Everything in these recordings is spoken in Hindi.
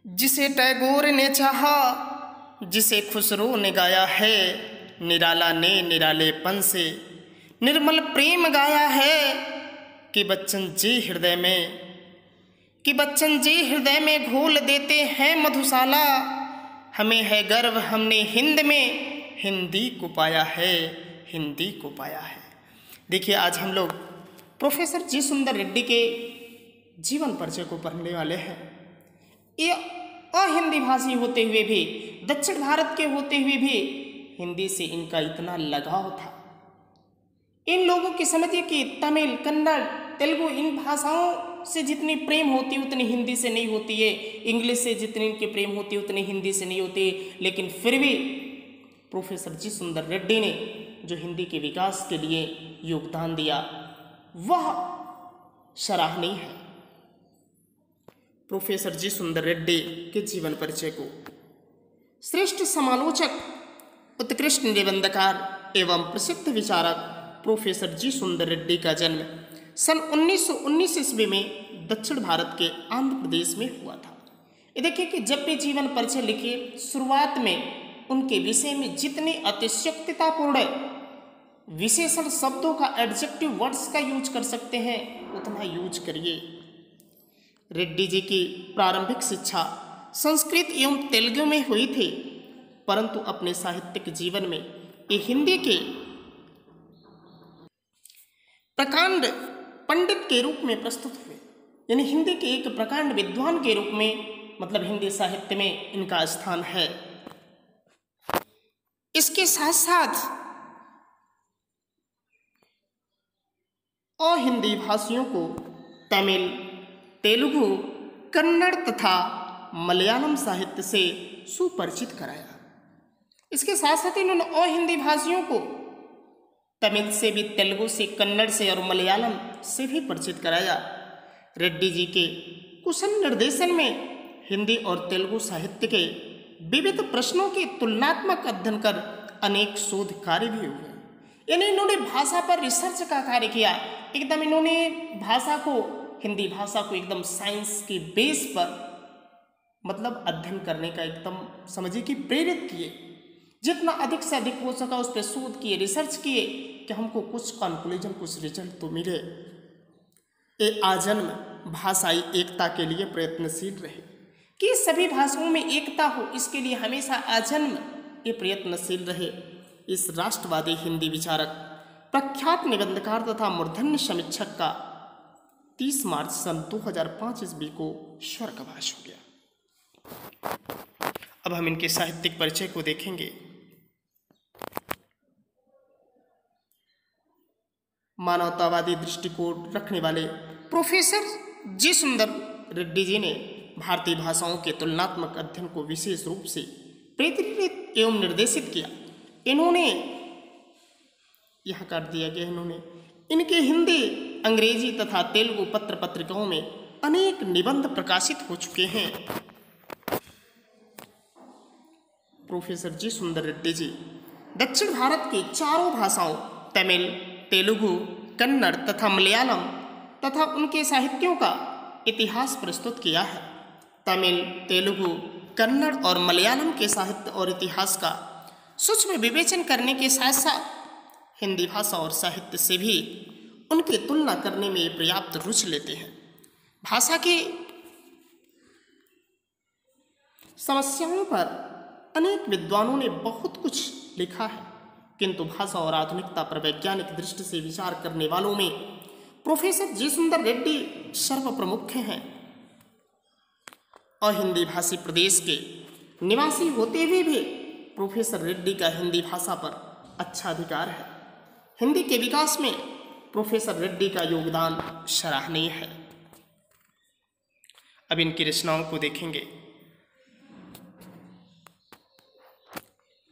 जिसे टैगोर ने चाहा, जिसे खुसरो ने गाया है, निराला ने निरालेपन से निर्मल प्रेम गाया है कि बच्चन जी हृदय में, कि बच्चन जी हृदय में घोल देते हैं मधुशाला। हमें है गर्व हमने हिंद में हिंदी को पाया है, हिंदी को पाया है। देखिए आज हम लोग प्रोफेसर जी सुंदर रेड्डी के जीवन परिचय को पढ़ने वाले हैं। ये अहिंदी भाषी होते हुए भी, दक्षिण भारत के होते हुए भी हिंदी से इनका इतना लगाव था। इन लोगों की समझिए कि तमिल, कन्नड़, तेलुगु इन भाषाओं से जितनी प्रेम होती उतनी हिंदी से नहीं होती है। इंग्लिश से जितनी इनकी प्रेम होती उतनी हिंदी से नहीं होती। लेकिन फिर भी प्रोफेसर जी सुंदर रेड्डी ने जो हिंदी के विकास के लिए योगदान दिया वह सराहनीय है। प्रोफेसर जी सुंदर रेड्डी के जीवन परिचय को श्रेष्ठ समालोचक, उत्कृष्ट निबंधकार एवं प्रसिद्ध विचारक प्रोफेसर जी सुंदर रेड्डी का जन्म सन 1919 ईस्वी में दक्षिण भारत के आंध्र प्रदेश में हुआ था। ये देखिए कि जब भी जीवन परिचय लिखे शुरुआत में उनके विषय में जितनी अतिशयोक्तितापूर्ण विशेषण शब्दों का, एडजेक्टिव वर्ड्स का यूज कर सकते हैं उतना यूज करिए। रेड्डी जी की प्रारंभिक शिक्षा संस्कृत एवं तेलुगु में हुई थी, परंतु अपने साहित्यिक जीवन में ये हिंदी के प्रकांड पंडित के रूप में प्रस्तुत हुए, यानी हिंदी के एक प्रकांड विद्वान के रूप में, मतलब हिंदी साहित्य में इनका स्थान है। इसके साथ साथ अहिंदी भाषियों को तमिल, तेलुगु, कन्नड़ तथा मलयालम साहित्य से सुपरिचित कराया। इसके साथ साथ इन्होंने अहिंदी भाषियों को तमिल से भी, तेलुगु से, कन्नड़ से और मलयालम से भी परिचित कराया। रेड्डी जी के कुशल निर्देशन में हिंदी और तेलुगु साहित्य के विविध प्रश्नों के तुलनात्मक अध्ययन कर अनेक शोध कार्य भी हुए। यानी इन्होंने भाषा पर रिसर्च का कार्य किया। एकदम इन्होंने भाषा को, हिंदी भाषा को एकदम साइंस के बेस पर मतलब अध्ययन करने का एकदम समझिए कि प्रेरित किए। जितना अधिक से अधिक हो सका उस पर शोध किए, रिसर्च किए कि हमको कुछ कंक्लूजन, कुछ रिजल्ट तो मिले। ये आजन्म भाषाई एकता के लिए प्रयत्नशील रहे कि सभी भाषाओं में एकता हो, इसके लिए हमेशा आजन्म ये प्रयत्नशील रहे। इस राष्ट्रवादी हिंदी विचारक, प्रख्यात निबंधकार तथा मूर्धन्य समीक्षक का 30 मार्च सन 2005 ईस्वी को स्वर्गवास हो गया। अब हम इनके साहित्यिक परिचय को देखेंगे। मानवतावादी दृष्टिकोण रखने वाले प्रोफेसर जी सुंदर रेड्डी जी ने भारतीय भाषाओं के तुलनात्मक अध्ययन को विशेष रूप से प्रेरित एवं निर्देशित किया। इन्होंने यहाँ काट दिया गया, इन्होंने इनके हिंदी, अंग्रेजी तथा तेलुगु पत्र पत्रिकाओं में अनेक निबंध प्रकाशित हो चुके हैं। प्रोफेसर जी सुंदर रेड्डी जी दक्षिण भारत की चारों भाषाओं तमिल, तेलुगु, कन्नड़ तथा मलयालम तथा उनके साहित्यों का इतिहास प्रस्तुत किया है। तमिल, तेलुगु, कन्नड़ और मलयालम के साहित्य और इतिहास का सूक्ष्म विवेचन करने के साथ साथ हिंदी भाषा और साहित्य से भी उनकी तुलना करने में पर्याप्त रुचि लेते हैं। भाषा की समस्याओं पर अनेक विद्वानों ने बहुत कुछ लिखा है, किंतु भाषा और आधुनिकता पर वैज्ञानिक दृष्टि से विचार करने वालों में प्रोफेसर जी सुंदर रेड्डी सर्वप्रमुख हैं। अहिंदी भाषी प्रदेश के निवासी होते हुए भी प्रोफेसर रेड्डी का हिंदी भाषा पर अच्छा अधिकार है। हिंदी के विकास में प्रोफेसर रेड्डी का योगदान सराहनीय है। अब इनकी रचनाओं को देखेंगे।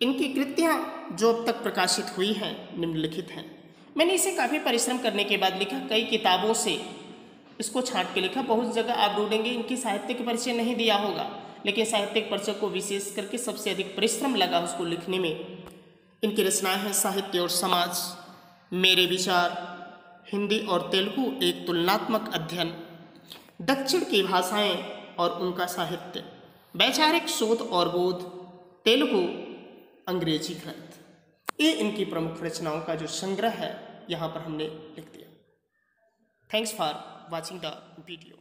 इनकी कृतियाँ जो अब तक प्रकाशित हुई हैं निम्नलिखित हैं। मैंने इसे काफ़ी परिश्रम करने के बाद लिखा, कई किताबों से इसको छांट के लिखा। बहुत जगह आप ढूंढेंगे इनकी साहित्यिक परिचय नहीं दिया होगा, लेकिन साहित्यिक परिचय को विशेष करके सबसे अधिक परिश्रम लगा उसको लिखने में। इनकी रचनाएं हैं साहित्य और समाज, मेरे विचार, हिंदी और तेलुगु एक तुलनात्मक अध्ययन, दक्षिण की भाषाएं और उनका साहित्य, वैचारिक शोध और बोध, तेलुगु अंग्रेजी ग्रंथ, ये इनकी प्रमुख रचनाओं का जो संग्रह है यहाँ पर हमने लिख दिया। Thanks for watching the video.